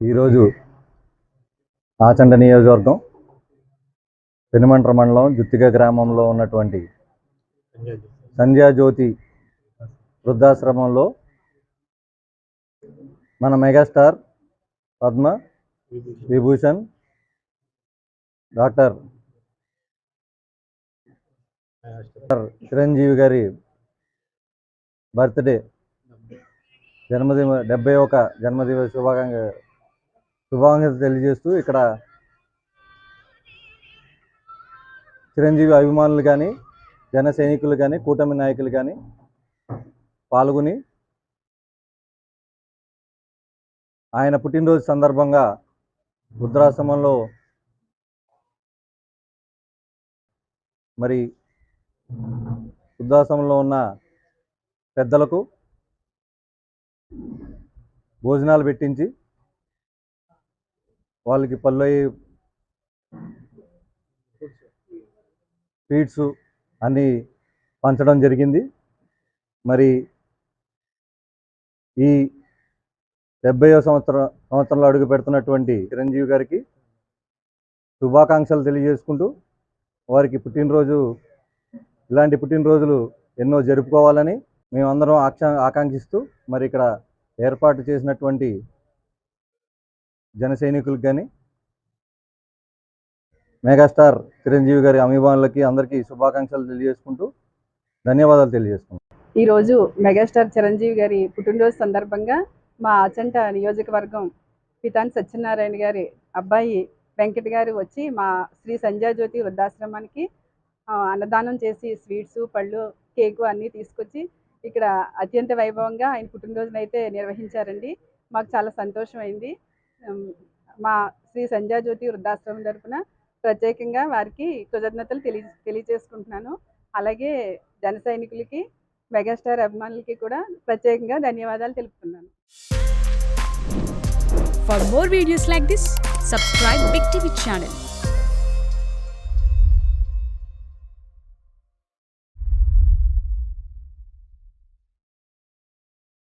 ఈరోజు ఆచంట నియోజకవర్గం పెనుమంట్ర మండలం జుత్తిగ గ్రామంలో ఉన్నటువంటి సంధ్యాజ్యోతి వృద్ధాశ్రమంలో మన మెగాస్టార్ పద్మ విభూషణ్ డాక్టర్ చిరంజీవి గారి బర్త్డే జన్మదిన 71 జన్మదిన శుభాకాంక్షలు తెలియజేస్తూ ఇక్కడ చిరంజీవి అభిమానులు కానీ జన సైనికులు కానీ కూటమి నాయకులు కానీ పాల్గొని ఆయన పుట్టినరోజు సందర్భంగా వృద్ధాశ్రమంలో మరి వృద్ధాశ్రమంలో ఉన్న పెద్దలకు భోజనాలు పెట్టించి వాళ్ళకి పళ్ళు స్వీట్స్ అన్నీ పంచడం జరిగింది. మరి ఈ 70వ సంవత్సరంలో అడుగు పెడుతున్నటువంటి చిరంజీవి గారికి శుభాకాంక్షలు తెలియజేసుకుంటూ వారికి ఇలాంటి పుట్టినరోజులు ఎన్నో జరుపుకోవాలని మేమందరం ఆకాంక్షిస్తూ మరి ఇక్కడ ఏర్పాటు చేసినటువంటి జన సైనికులకు కానీ మెగాస్టార్ చిరంజీవి గారి అభిమానులకి అందరికీ శుభాకాంక్షలు తెలియజేసుకుంటూ ధన్యవాదాలు తెలియజేసుకుంటాం. ఈరోజు మెగాస్టార్ చిరంజీవి గారి పుట్టినరోజు సందర్భంగా మా ఆచంట నియోజకవర్గం పితాని సత్యనారాయణ గారి అబ్బాయి వెంకట్ గారు వచ్చి మా శ్రీ సంధ్యాజ్యోతి వృద్ధాశ్రమానికి అన్నదానం చేసి స్వీట్స్ పళ్ళు కేకు అన్నీ తీసుకొచ్చి ఇక్కడ అత్యంత వైభవంగా ఆయన పుట్టినరోజున అయితే నిర్వహించారండి. మాకు చాలా సంతోషం అయింది. మా శ్రీ సంధ్యాజ్యోతి వృద్ధాశ్రమం తరఫున ప్రత్యేకంగా వారికి కృతజ్ఞతలు తెలియజేసుకుంటున్నాను. అలాగే జన సైనికులకి మెగాస్టార్ అభిమానులకి కూడా ప్రత్యేకంగా ధన్యవాదాలు తెలుపుతున్నాను. For more videos like this, subscribe Big TV channel.